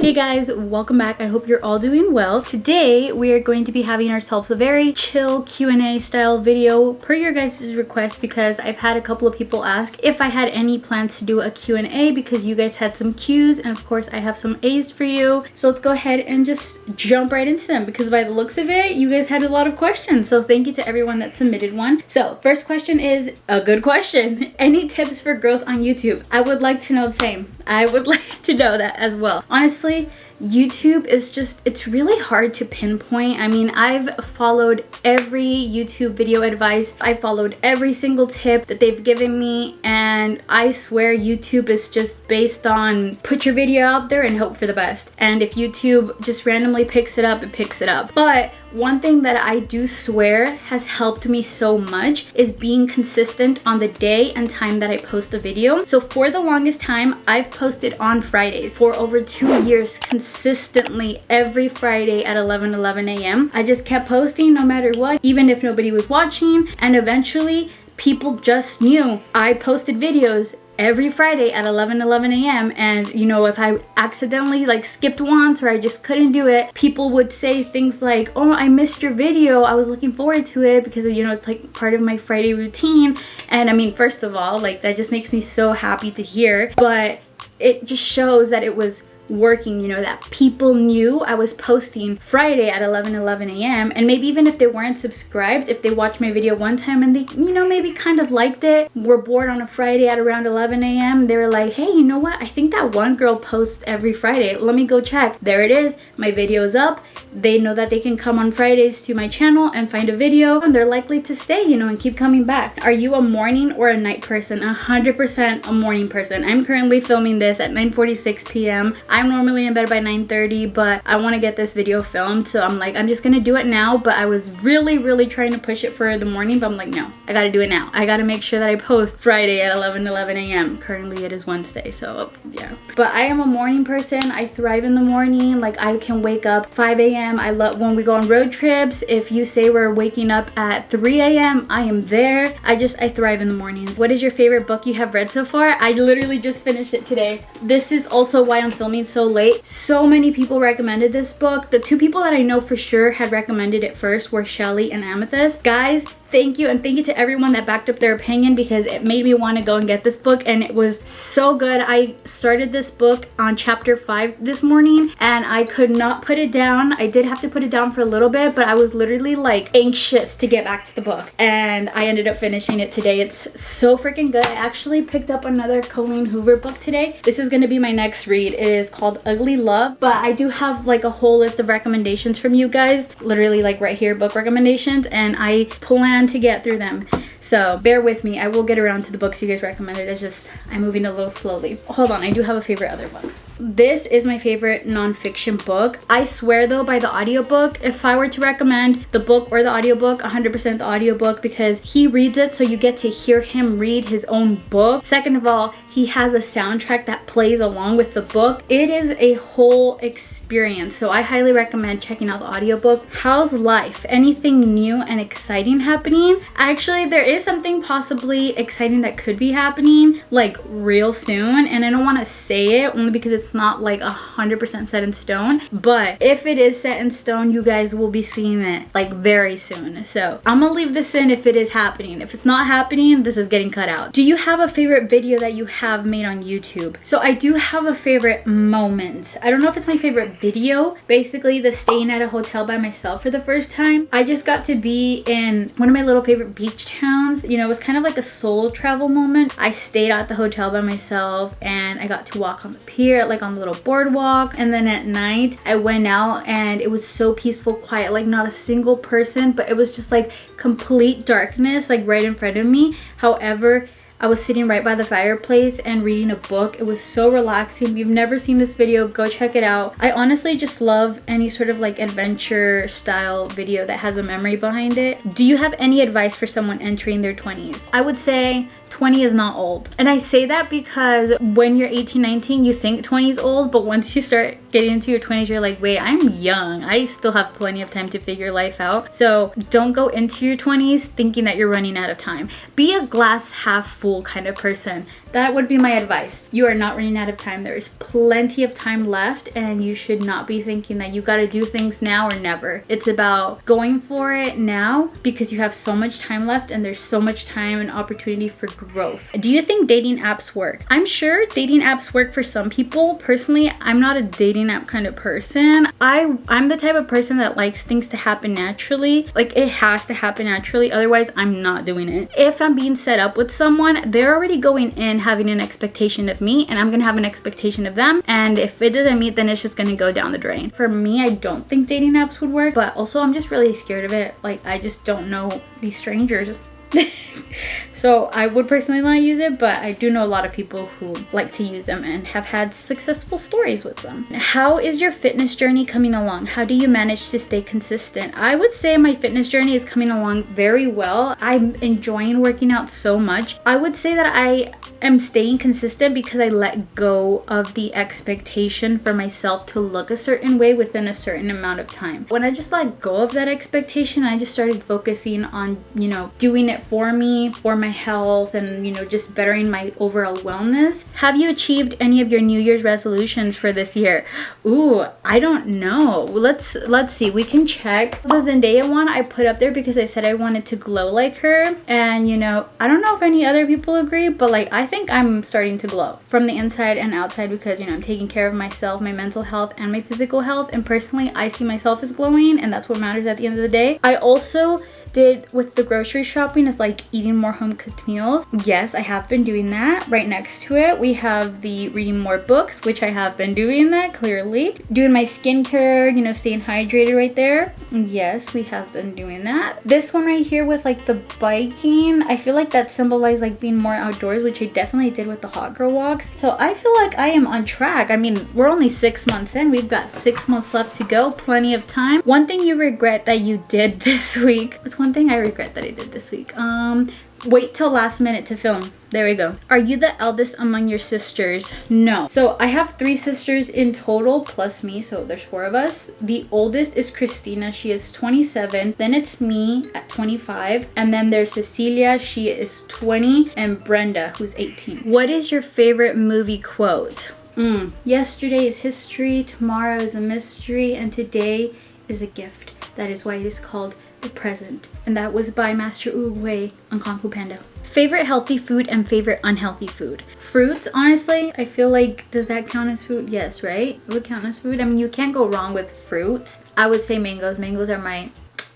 Hey guys, welcome back. I hope you're all doing well. Today we are going to be having ourselves a very chill Q&A style video per your guys' request, because I've had a couple of people ask if I had any plans to do a Q&A because you guys had some Q's, and of course I have some A's for you. So let's go ahead and just jump right into them, because by the looks of it, you guys had a lot of questions. So thank you to everyone that submitted one. So first question is a good question. Any tips for growth on YouTube? I would like to know the same. I would like to know that as well. Honestly, YouTube is just, it's really hard to pinpoint. I mean, I've followed every YouTube video advice. I followed every single tip that they've given me, and I swear YouTube is just based on put your video out there and hope for the best. And if YouTube just randomly picks it up, it picks it up. But one thing that I do swear has helped me so much is being consistent on the day and time that I post a video. So for the longest time, I've posted on Fridays for over 2 years consistently every Friday at 11 a.m. I just kept posting no matter what, even if nobody was watching, and eventually people just knew I posted videos every Friday at 11 a.m. and you know, if I accidentally like skipped once or I just couldn't do it, people would say things like, oh, I missed your video, I was looking forward to it, because you know, it's like part of my Friday routine. And I mean, first of all, like, that just makes me so happy to hear, but it just shows that it was working, you know, that people knew I was posting Friday at 11 a.m. and maybe even if they weren't subscribed, if they watched my video one time and they, you know, maybe kind of liked it, were bored on a Friday at around 11 a.m. they were like, hey, you know what, I think that one girl posts every Friday, let me go check. There it is, my video is up. They know that they can come on Fridays to my channel and find a video, and they're likely to stay, you know, and keep coming back. Are you a morning or a night person? 100% a morning person. I'm currently filming this at 9:46 p.m. I'm normally in bed by 9:30, but I want to get this video filmed, so I'm like, I'm just gonna do it now. But I was really trying to push it for the morning, but I'm like, no, I gotta do it now. I gotta make sure that I post Friday at 11 a.m. Currently it is Wednesday, so yeah. But I am a morning person. I thrive in the morning. Like, I can wake up 5 a.m. I love when we go on road trips. If you say we're waking up at 3 a.m., I am there. I thrive in the mornings. What is your favorite book you have read so far? I literally just finished it today. This is also why I'm filming so late. So many people recommended this book. The two people that I know for sure had recommended it first were Shelly and Amethyst. Guys, thank you, and thank you to everyone that backed up their opinion, because it made me want to go and get this book, and it was so good. I started this book on chapter 5 this morning and I could not put it down. I did have to put it down for a little bit, but I was literally like anxious to get back to the book, and I ended up finishing it today. It's so freaking good. I actually picked up another Colleen Hoover book today. This is going to be my next read. It is called Ugly Love, but I do have like a whole list of recommendations from you guys, literally like right here, book recommendations, and I plan to get through them. So bear with me. I will get around to the books you guys recommended. It's just I'm moving a little slowly. Hold on, I do have a favorite other book. This is my favorite nonfiction book. I swear though by the audiobook. If I were to recommend the book or the audiobook, 100% the audiobook, because he reads it, so you get to hear him read his own book. Second of all, he has a soundtrack that plays along with the book. It is a whole experience, so I highly recommend checking out the audiobook. How's life? Anything new and exciting happening? Actually, there is something possibly exciting that could be happening like real soon, and I don't want to say it only because it's not like 100% set in stone, but if it is set in stone, you guys will be seeing it like very soon. So I'm gonna leave this in if it is happening. If it's not happening, this is getting cut out. Do you have a favorite video that you have made on YouTube? So I do have a favorite moment. I don't know if it's my favorite video. Basically, the staying at a hotel by myself for the first time. I just got to be in one of my little favorite beach towns. You know, it was kind of like a solo travel moment. I stayed at the hotel by myself and I got to walk on the pier, like on the little boardwalk, and then at night I went out and it was so peaceful, quiet, like not a single person, but it was just like complete darkness like right in front of me. However, I was sitting right by the fireplace and reading a book. It was so relaxing. If you've never seen this video, go check it out. I honestly just love any sort of like adventure style video that has a memory behind it. Do you have any advice for someone entering their 20s? I would say 20 is not old. And I say that because when you're 18, 19, you think 20 is old, but once you start getting into your 20s, you're like, wait, I'm young. I still have plenty of time to figure life out. So don't go into your 20s thinking that you're running out of time. Be a glass half full kind of person. that would be my advice. You are not running out of time. There is plenty of time left, and you should not be thinking that you got to do things now or never. It's about going for it now because you have so much time left and there's so much time and opportunity for growth. Do you think dating apps work? I'm sure dating apps work for some people. Personally, I'm not a dating app kind of person. I'm the type of person that likes things to happen naturally. Like, it has to happen naturally, otherwise I'm not doing it. If I'm being set up with someone, they're already going in having an expectation of me, and I'm gonna have an expectation of them, and if it doesn't meet, then it's just gonna go down the drain. For me, I don't think dating apps would work, but also I'm just really scared of it. Like, I just don't know these strangers. So I would personally not use it, but I do know a lot of people who like to use them and have had successful stories with them. How is your fitness journey coming along? How do you manage to stay consistent? I would say my fitness journey is coming along very well. I'm enjoying working out so much. I would say that I am staying consistent because I let go of the expectation for myself to look a certain way within a certain amount of time. When I just let go of that expectation, I just started focusing on, doing it for me, for my health, and just bettering my overall wellness. Have you achieved any of your New Year's resolutions for this year? Ooh, I don't know. Let's see. We can check. The Zendaya one I put up there because I said I wanted to glow like her, and I don't know if any other people agree, but like, I think I'm starting to glow from the inside and outside because I'm taking care of myself, my mental health, and my physical health, and personally I see myself as glowing, and that's what matters at the end of the day. I also did with the grocery shopping is like eating more home cooked meals. Yes, I have been doing that. Right next to it, we have the reading more books, which I have been doing that clearly. Doing my skincare, staying hydrated right there. Yes, we have been doing that. This one right here with like the biking, I feel like that symbolized like being more outdoors, which I definitely did with the hot girl walks. So I feel like I am on track. I mean, we're only 6 months in. We've got 6 months left to go. Plenty of time. One thing you regret that you did this week. It's one thing I regret that I did this week. Wait till last minute to film. There we go. Are you the eldest among your sisters? No. So I have 3 sisters in total plus me, so there's 4 of us. The oldest is Christina. She is 27. Then it's me at 25. And then there's Cecilia. She is 20. And Brenda, who's 18. What is your favorite movie quote? Yesterday is history, tomorrow is a mystery, and today is a gift. That is why it is called the present. And that was by Master Uruguay on Kung Fu Panda. Favorite healthy food and favorite unhealthy food. Fruits, honestly, I feel like, does that count as food? Yes, right? It would count as food. I mean, you can't go wrong with fruits. I would say mangoes. Mangoes are my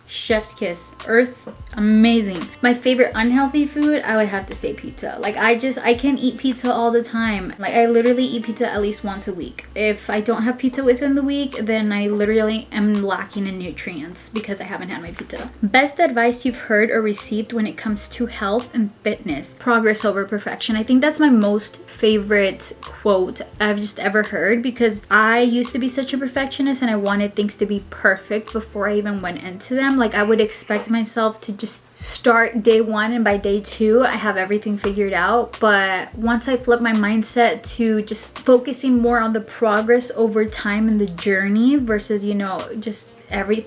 chef's kiss. Earth, amazing. My favorite unhealthy food, I would have to say pizza. Like, I can eat pizza all the time. Like, I literally eat pizza at least once a week. If I don't have pizza within the week, then I literally am lacking in nutrients because I haven't had my pizza. Best advice you've heard or received when it comes to health and fitness. Progress over perfection. I think that's my most favorite quote I've just ever heard because I used to be such a perfectionist and I wanted things to be perfect before I even went into them. Like, I would expect myself to just start day 1 and by day 2 I have everything figured out. But once I flipped my mindset to just focusing more on the progress over time and the journey versus just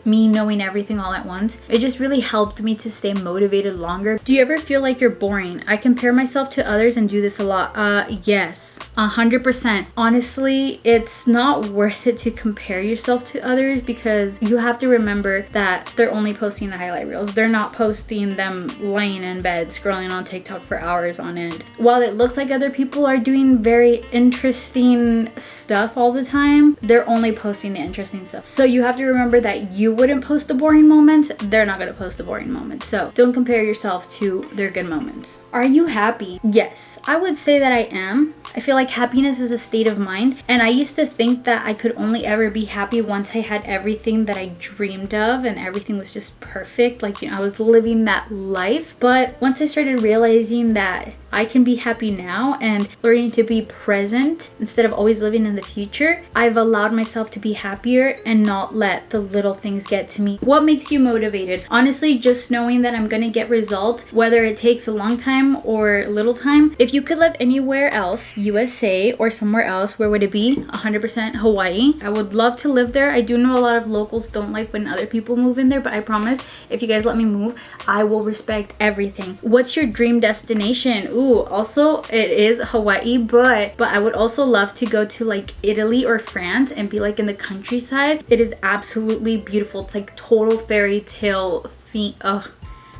me knowing everything all at once, it just really helped me to stay motivated longer. Do you ever feel like you're boring? I compare myself to others and do this a lot. Yes, 100%. Honestly, it's not worth it to compare yourself to others because you have to remember that they're only posting the highlight reels. They're not posting them laying in bed scrolling on TikTok for hours on end. While it looks like other people are doing very interesting stuff all the time, they're only posting the interesting stuff. So you have to remember that you wouldn't post the boring moments, they're not going to post the boring moments. So don't compare yourself to their good moments. Are you happy? Yes, I would say that I am. I feel like happiness is a state of mind, and I used to think that I could only ever be happy once I had everything that I dreamed of and everything was just perfect. Like, I was living that life. But once I started realizing that I can be happy now and learning to be present instead of always living in the future, I've allowed myself to be happier and not let the little little things get to me. What makes you motivated? Honestly, just knowing that I'm gonna get results, whether it takes a long time or little time. If you could live anywhere else, USA or somewhere else, where would it be? 100% Hawaii. I would love to live there. I do know a lot of locals don't like when other people move in there, but I promise if you guys let me move, I will respect everything. What's your dream destination? Ooh, also it is Hawaii, but I would also love to go to like Italy or France and be like in the countryside. It is absolutely beautiful. It's like total fairy tale theme. Ugh,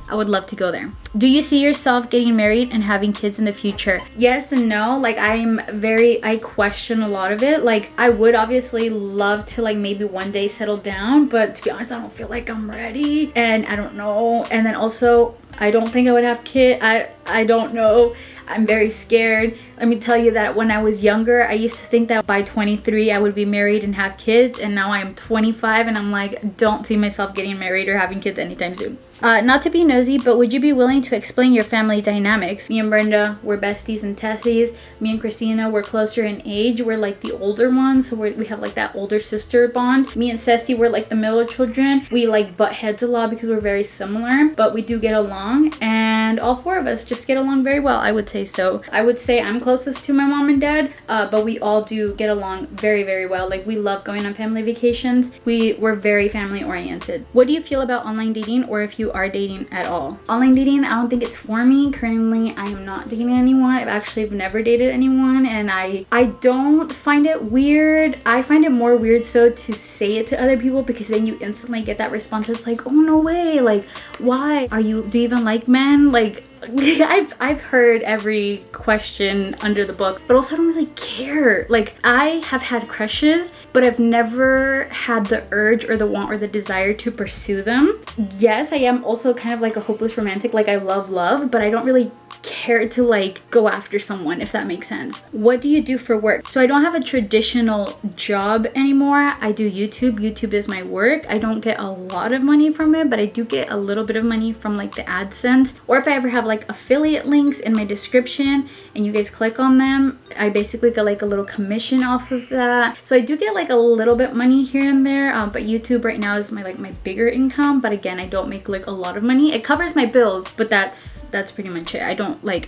I would love to go there. Do you see yourself getting married and having kids in the future? Yes and no. Like I question a lot of it. Like I would obviously love to like maybe one day settle down, but to be honest, I don't feel like I'm ready, and I don't know. And then also I don't think I would have kids. I don't know. I'm very scared. Let me tell you that when I was younger, I used to think that by 23 I would be married and have kids, and now I'm 25 and I'm like, don't see myself getting married or having kids anytime soon. Not to be nosy, but would you be willing to explain your family dynamics? Me and Brenda, we're besties and Tessies. Me and Christina, we're closer in age. We're like the older ones, so we have like that older sister bond. Me and Ceci, we're like the middle children. We like butt heads a lot because we're very similar, but we do get along, and all four of us just get along very well, I would say. So I would say I'm closest to my mom and dad, but we all do get along very, very well. Like we love going on family vacations. We're very family oriented. What do you feel about online dating, or if you are dating at all? Online dating, I don't think it's for me. Currently, I am not dating anyone. I've actually never dated anyone, and I don't find it weird. I find it more weird so to say it to other people, because then you instantly get that response. It's like, oh no way, like why do you even like men? Like I've heard every question under the book, but also I don't really care. Like I have had crushes, but I've never had the urge or the want or the desire to pursue them. Yes, I am also kind of like a hopeless romantic. Like I love, but I don't really care to like go after someone, if that makes sense. What do you do for work? So I don't have a traditional job anymore. I do YouTube. YouTube is my work. I don't get a lot of money from it, but I do get a little bit of money from like the AdSense, or if I ever have like affiliate links in my description and you guys click on them, I basically get like a little commission off of that. So I do get like a little bit money here and there, but YouTube right now is my bigger income. But again, I don't make like a lot of money. It covers my bills, but that's pretty much it.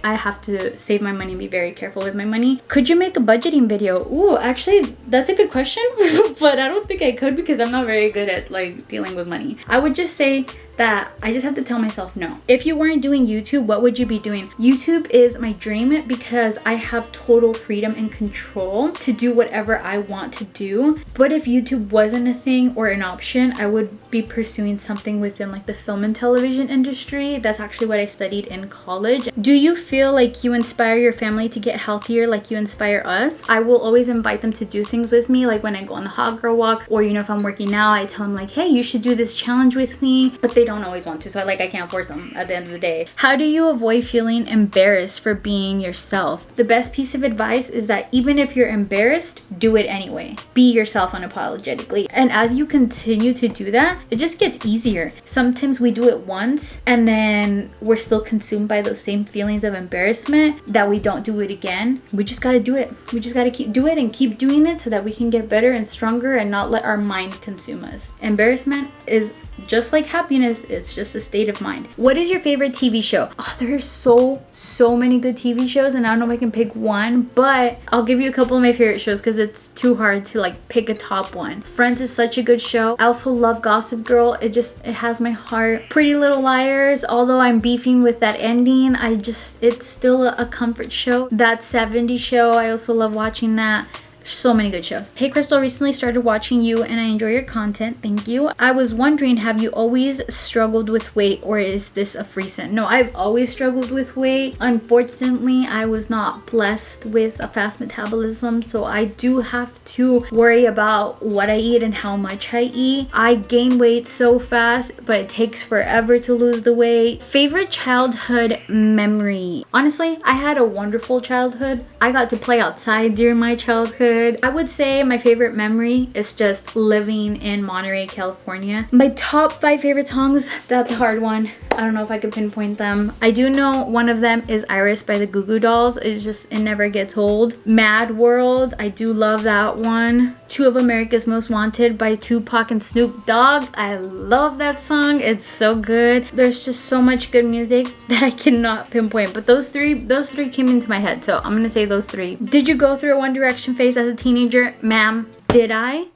I have to save my money and be very careful with my money. Could you make a budgeting video? Ooh, actually that's a good question, but I don't think I could, because I'm not very good at like dealing with money. I would just say that I just have to tell myself no. If you weren't doing YouTube, what would you be doing? YouTube is my dream because I have total freedom and control to do whatever I want to do. But if YouTube wasn't a thing or an option, I would be pursuing something within like the film and television industry. That's actually what I studied in college. Do you feel like you inspire your family to get healthier like you inspire us? I will always invite them to do things with me, like when I go on the hot girl walks, or if I'm working out, I tell them like, hey, you should do this challenge with me, but they don't always want to, so I can't force them at the end of the day. How do you avoid feeling embarrassed for being yourself? The best piece of advice is that even if you're embarrassed, do it anyway. Be yourself unapologetically. And as you continue to do that, it just gets easier. Sometimes we do it once and then we're still consumed by those same feelings of embarrassment that we don't do it again. We just gotta do it. We just gotta keep doing it and keep doing it so that we can get better and stronger and not let our mind consume us. Embarrassment is just like happiness, it's just a state of mind. What is your favorite TV show? Oh, there are so many good TV shows, and I don't know if I can pick one, but I'll give you a couple of my favorite shows because it's too hard to like pick a top one. Friends is such a good show. I also love Gossip Girl. It has my heart. Pretty Little Liars, although I'm beefing with that ending, it's still a comfort show. That 70s show, I also love watching that. So many good shows. Hey Crystal, recently started watching you and I enjoy your content. Thank you. I was wondering, have you always struggled with weight, or is this a recent? No, I've always struggled with weight. Unfortunately, I was not blessed with a fast metabolism, so I do have to worry about what I eat and how much I eat. I gain weight so fast, but it takes forever to lose the weight. Favorite childhood memory? Honestly, I had a wonderful childhood. I got to play outside during my childhood. good. I would say my favorite memory is just living in Monterey, California. My top 5 favorite songs, that's a hard one. I don't know if I could pinpoint them. I do know one of them is Iris by the Goo Goo Dolls. It's just, it never gets old. Mad World, I do love that one. Two of America's Most Wanted by Tupac and Snoop Dogg. I love that song. It's so good. There's just so much good music that I cannot pinpoint. But those three came into my head. So I'm gonna say those 3. Did you go through a One Direction phase as a teenager? Ma'am, did I?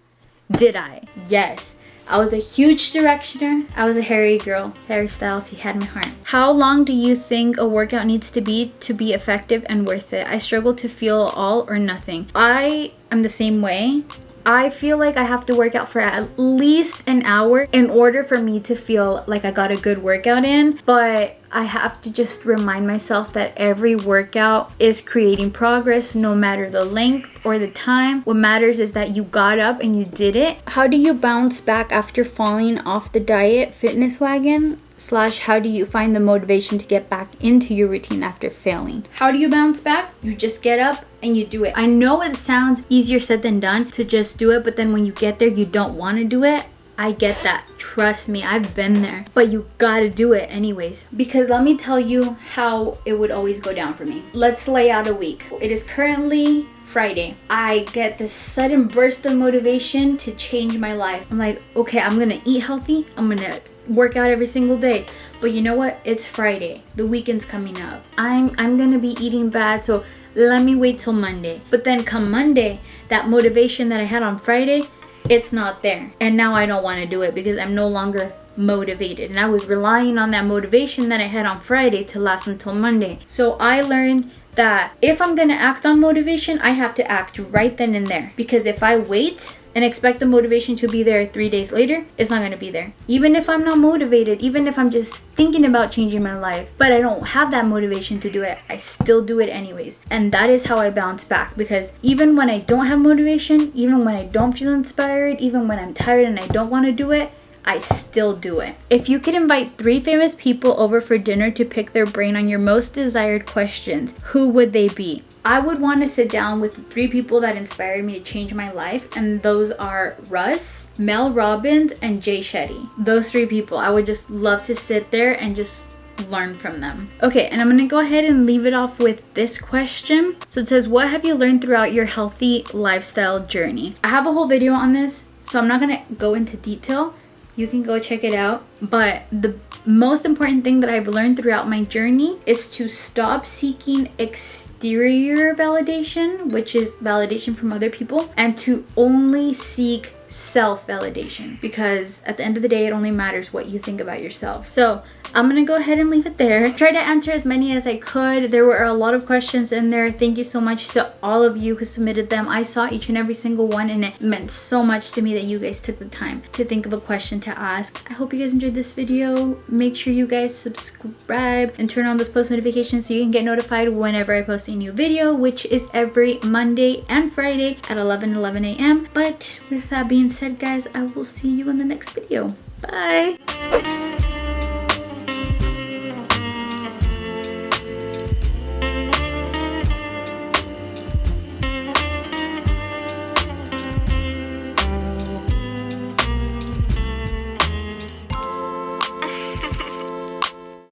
Did I? Yes. I was a huge Directioner. I was a Harry girl. Harry Styles, he had my heart. How long do you think a workout needs to be effective and worth it? I struggle to feel all or nothing. I am the same way. I feel like I have to work out for at least an hour in order for me to feel like I got a good workout in. But I have to just remind myself that every workout is creating progress, no matter the length or the time. What matters is that you got up and you did it. How do you bounce back after falling off the diet fitness wagon? / how do you find the motivation to get back into your routine after failing? How do you bounce back? You just get up and you do it. I know it sounds easier said than done to just do it, but then when you get there, you don't want to do it. I get that. Trust me, I've been there. But you gotta do it anyways. Because let me tell you how it would always go down for me. Let's lay out a week. It is currently Friday. I get this sudden burst of motivation to change my life. I'm like, okay, I'm gonna eat healthy. I'm gonna work out every single day. But you know what? It's Friday. The weekend's coming up. I'm gonna be eating bad, so let me wait till Monday. But then come Monday, that motivation that I had on Friday, it's not there. And now I don't want to do it because I'm no longer motivated. And I was relying on that motivation that I had on Friday to last until Monday. So I learned that if I'm gonna act on motivation, I have to act right then and there. Because if I wait and expect the motivation to be there 3 days later, it's not gonna be there. Even if I'm not motivated, even if I'm just thinking about changing my life, but I don't have that motivation to do it, I still do it anyways. And that is how I bounce back. Because even when I don't have motivation, even when I don't feel inspired, even when I'm tired and I don't want to do it, I still do it. If you could invite 3 famous people over for dinner to pick their brain on your most desired questions, who would they be? I would want to sit down with the 3 people that inspired me to change my life, and those are Russ, Mel Robbins, and Jay Shetty. Those 3 people, I would just love to sit there and just learn from them. Okay, and I'm gonna go ahead and leave it off with this question. So it says, what have you learned throughout your healthy lifestyle journey? I have a whole video on this, so I'm not gonna go into detail. You can go check it out. But the most important thing that I've learned throughout my journey is to stop seeking exterior validation, which is validation from other people, and to only seek self-validation. Because at the end of the day, it only matters what you think about yourself. So I'm gonna go ahead and leave it there. Try to answer as many as I could. There were a lot of questions in there. Thank you so much to all of you who submitted them. I saw each and every single one, and it meant so much to me that you guys took the time to think of a question to ask. I hope you guys enjoyed this video. Make sure you guys subscribe and turn on those post notifications so you can get notified whenever I post a new video, which is every Monday and Friday at 11 a.m. But with that being said, guys, I will see you in the next video. Bye!